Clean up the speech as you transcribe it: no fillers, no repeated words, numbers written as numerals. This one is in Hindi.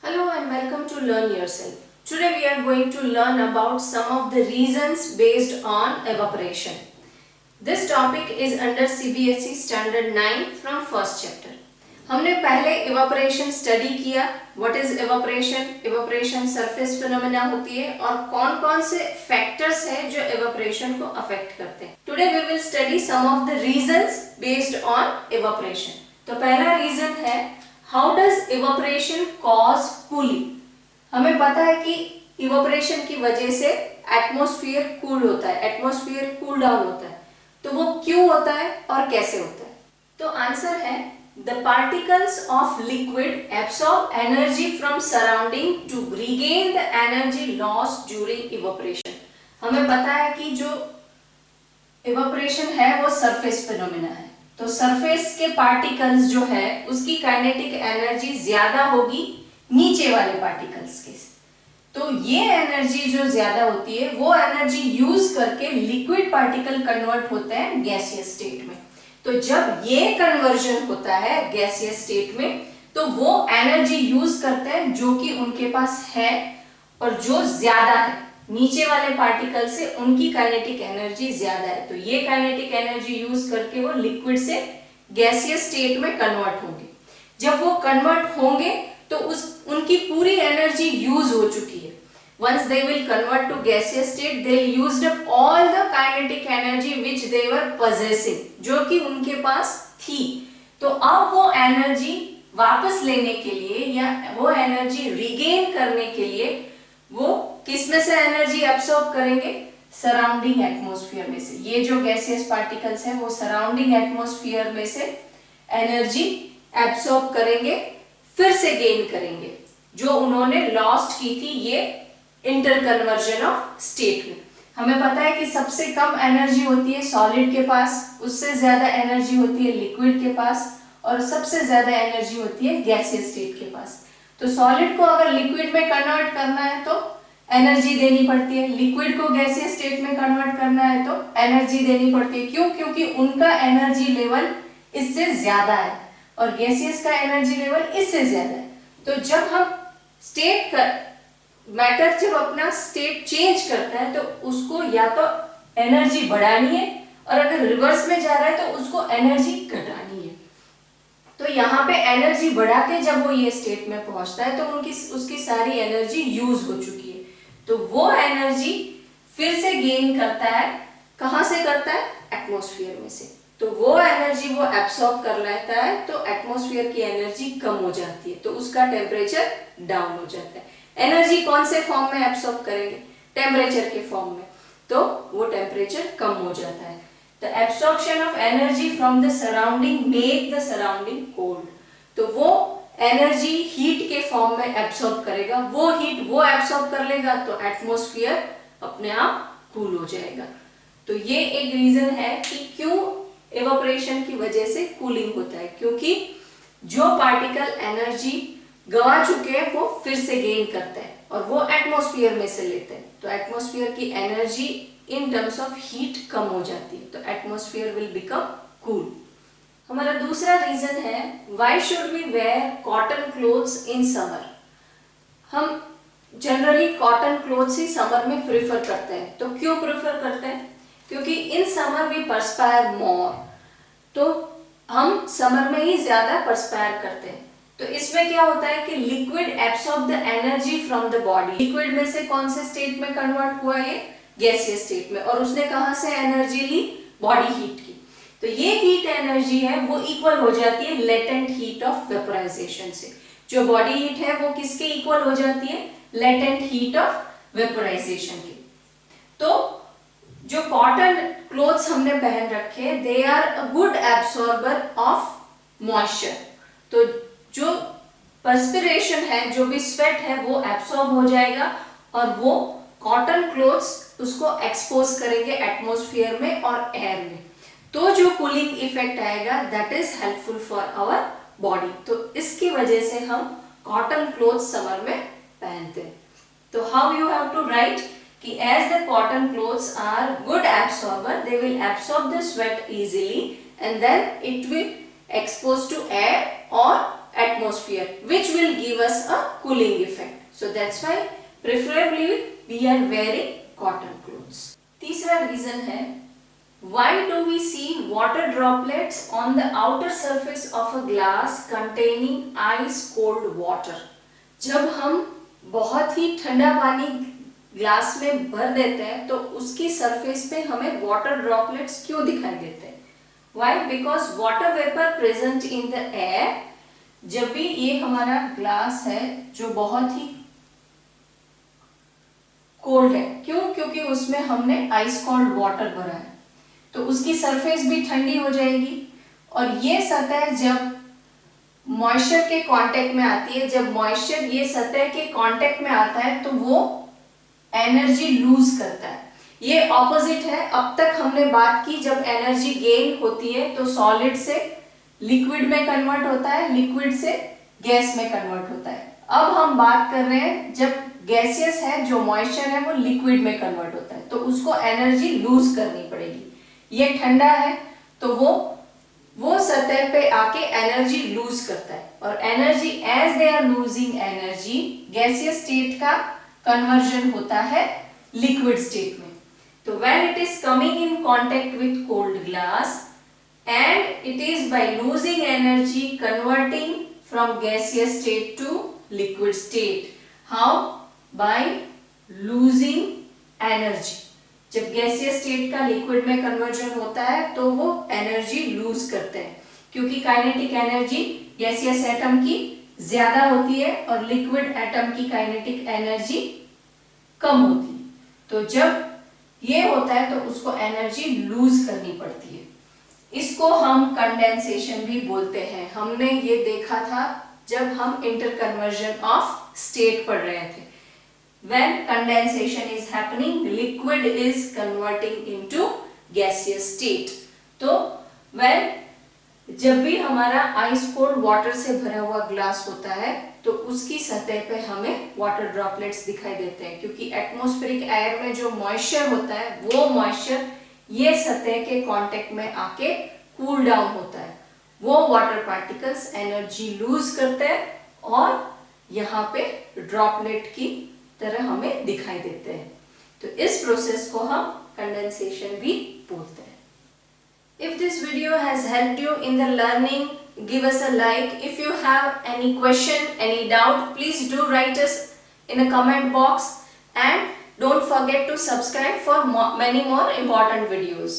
Hello and welcome to Learn Yourself. Today we are going to learn about some of the reasons based on evaporation. This topic is under CBSE Standard 9 from first chapter. हमने पहले evaporation study किया. What is evaporation? Evaporation surface phenomena होती है और कौन-कौन से factors हैं जो evaporation को affect करते हैं. Today we will study some of the reasons based on evaporation. तो पहला reason है How does evaporation cause cooling? हमें पता है कि evaporation की वजह से atmosphere cool होता है, atmosphere cool down होता है. तो वो क्यों होता है और कैसे होता है? तो आंसर है The particles of liquid absorb energy from surrounding to regain the energy lost during evaporation. हमें पता है कि जो evaporation है वो surface phenomena है. तो सरफेस के पार्टिकल्स जो है उसकी काइनेटिक एनर्जी ज्यादा होगी नीचे वाले पार्टिकल्स के. तो ये एनर्जी जो ज्यादा होती है वो एनर्जी यूज करके लिक्विड पार्टिकल कन्वर्ट होते हैं गैसियस स्टेट में. तो जब ये कन्वर्जन होता है गैसियस स्टेट में तो वो एनर्जी यूज करते हैं जो कि उनके पास है और जो ज्यादा है नीचे वाले पार्टिकल से उनकी काइनेटिक एनर्जी ज्यादा है. तो ये काइनेटिक एनर्जी यूज करके वो लिक्विड से गैसियस स्टेट में कन्वर्ट होंगे. जब वो कन्वर्ट होंगे तो उनकी पूरी एनर्जी यूज हो चुकी है. Once they will convert to gaseous state, they'll used up all the kinetic energy which they were possessing, जो कि उनके पास थी. तो अब वो एनर्जी वापस लेने के लिए या वो एनर्जी रिगेन करने के लिए वो किस में से एनर्जी एब्सॉर्ब करेंगे? सराउंडिंग एटमॉस्फेयर में से. ये जो गैसियस पार्टिकल्स हैं वो सराउंडिंग एटमॉस्फेयर में से एनर्जी एब्सॉर्ब करेंगे, फिर से गेन करेंगे जो उन्होंने लॉस्ट की थी ये इंटर कन्वर्जन ऑफ स्टेट में. हमें पता है कि सबसे कम एनर्जी होती है सॉलिड के पास, उससे ज्यादा एनर्जी होती है लिक्विड के पास और सबसे ज्यादा एनर्जी होती है गैसियस स्टेट के पास. तो सॉलिड को अगर लिक्विड में कन्वर्ट करना है तो एनर्जी देनी पड़ती है, लिक्विड को गैसियस स्टेट में कन्वर्ट करना है तो एनर्जी देनी पड़ती है. क्यों? क्योंकि उनका एनर्जी लेवल इससे ज्यादा है और गैसियस का एनर्जी लेवल इससे ज्यादा है. तो जब हम स्टेट का मैटर जब अपना स्टेट चेंज करता है तो उसको या तो एनर्जी बढ़ानी है और अगर रिवर्स में जा रहा है तो उसको एनर्जी घटानी है. तो यहाँ पे एनर्जी बढ़ा के जब वो ये स्टेट में पहुंचता है तो उसकी सारी एनर्जी यूज हो चुकी है. तो वो एनर्जी फिर से गेन करता है. कहां से करता है? एटमॉस्फेयर में से. तो वो एनर्जी वो एब्सॉर्ब कर लेता है तो एटमॉस्फेयर की एनर्जी कम हो जाती है तो उसका टेम्परेचर डाउन हो जाता है. एनर्जी कौन से फॉर्म में एब्सॉर्ब करेंगे? टेम्परेचर के फॉर्म में. तो वो टेम्परेचर कम हो जाता है. The absorption of energy from the surrounding make the surrounding cold. तो वो एनर्जी हीट के फॉर्म में एब्सॉर्ब करेगा. वो हीट वो एब्सॉर्ब कर लेगा तो एटमॉस्फेयर अपने आप कूल हो जाएगा. तो ये एक रीजन है कि क्यों एवापोरेशन की वजह से कूलिंग होता है, क्योंकि जो पार्टिकल एनर्जी गवा चुके हैं वो फिर से गेन करते हैं और वो एटमॉस्फेयर में से लेते हैं. तो एटमॉस्फेयर की energy in terms of heat कम हो जाती है तो एटमॉस्फेयर विल बिकम कूल. हमारा दूसरा रीजन है why should we wear cotton clothes in summer. हम जनरली कॉटन क्लोथ्स ही समर में प्रेफर करते हैं. तो क्यों प्रेफर करते हैं? क्योंकि इन समर वी परस्पायर मोर. तो हम समर में ही ज्यादा परस्पायर करते हैं. तो इसमें क्या होता है कि liquid absorb the energy from the body. Liquid में से कौन से स्टेट में कन्वर्ट हुआ? ये गैसियस स्टेट में. और उसने कहां से एनर्जी ली? बॉडी हीट की. तो ये हीट एनर्जी है वो इक्वल हो जाती है लेटेंट हीट ऑफ वेपोराइजेशन से. जो बॉडी हीट है वो किसके इक्वल हो जाती है? लेटेंट हीट ऑफ वेपोराइजेशन की. तो जो कॉटन क्लोथ्स हमने पहन रखे they are a good absorber of moisture. तो जो पर्स्पिरेशन है, जो भी स्वेट है वो एब्सॉर्ब हो जाएगा और वो कॉटन क्लोथ्स उसको एक्सपोज करेंगे एटमॉस्फेयर में और एयर में. तो जो कूलिंग इफेक्ट आएगा that is helpful for our body. तो इसकी वजह से हम कॉटन क्लोथ्स समर में पहनते हैं. तो how you have to write कि as the cotton clothes are good absorber they will absorb the sweat easily and then it will expose to air और atmosphere, which will give us a cooling effect. So that's why preferably we are wearing cotton clothes. तीसरा reason है, why do we see water droplets on the outer surface of a glass containing ice cold water? जब हम बहुत ही ठंडा पानी ग्लास में भर देते हैं तो उसकी सरफेस पे हमें वाटर ड्रॉपलेट्स क्यों दिखाई देते हैं? Why? Because water vapor present in the air. जब भी ये हमारा ग्लास है जो बहुत ही कोल्ड है, क्यों? क्योंकि उसमें हमने आइस कोल्ड वाटर भरा है, तो उसकी सरफेस भी ठंडी हो जाएगी और ये सतह जब मॉइस्चर के कांटेक्ट में आती है, जब मॉइस्चर ये सतह के कांटेक्ट में आता है तो वो एनर्जी लूज करता है। ये ऑपोजिट है। अब तक हमने बात की जब एनर्जी गेन होती है तो सॉलिड से लिक्विड में कन्वर्ट होता है, लिक्विड से गैस में कन्वर्ट होता है। अब हम बात कर रहे हैं जब गैसियस है, जो मॉइस्चर है वो लिक्विड में कन्वर्ट होता है, तो उसको एनर्जी लूज करनी पड़ेगी। ये ठंडा है तो वो सतह पे आके एनर्जी लूज करता है और energy as they are losing energy, gaseous state का कन्वर्जन होता है लिक्विड स्टेट में। तो when it is coming in contact with cold glass and it is by losing energy converting from gaseous state to liquid state. How? By losing energy. जब गैसियस स्टेट का लिक्विड में कन्वर्जन होता है तो वो एनर्जी लूज करते हैं, क्योंकि काइनेटिक एनर्जी गैसियस एटम की ज्यादा होती है और लिक्विड एटम की काइनेटिक एनर्जी कम होती है। तो जब ये होता है तो उसको एनर्जी लूज करनी पड़ती है। इसको हम कंडेंसेशन भी बोलते हैं। हमने ये देखा था जब हम इंटरकन्वर्जन ऑफ स्टेट पढ़ रहे थे। When condensation is happening, liquid is converting into gaseous state. तो जब भी हमारा आइस कोल्ड वाटर से भरा हुआ ग्लास होता है तो उसकी सतह पे हमें वाटर ड्रॉपलेट्स दिखाई देते हैं, क्योंकि एटमॉस्फेरिक एयर में जो मॉइस्चर होता है वो मॉइस्चर ये सतह के कांटेक्ट में आके कूल डाउन होता है। वो वाटर पार्टिकल्स एनर्जी लूज करते हैं और यहाँ पे ड्रॉपलेट की तरह हमें दिखाई देते हैं। तो इस प्रोसेस को हम कंडेंसेशन भी बोलते हैं। If this video has helped you in the learning, give us a like. If you have any question, any doubt, please do write us in a comment box and don't forget to subscribe for many more important videos.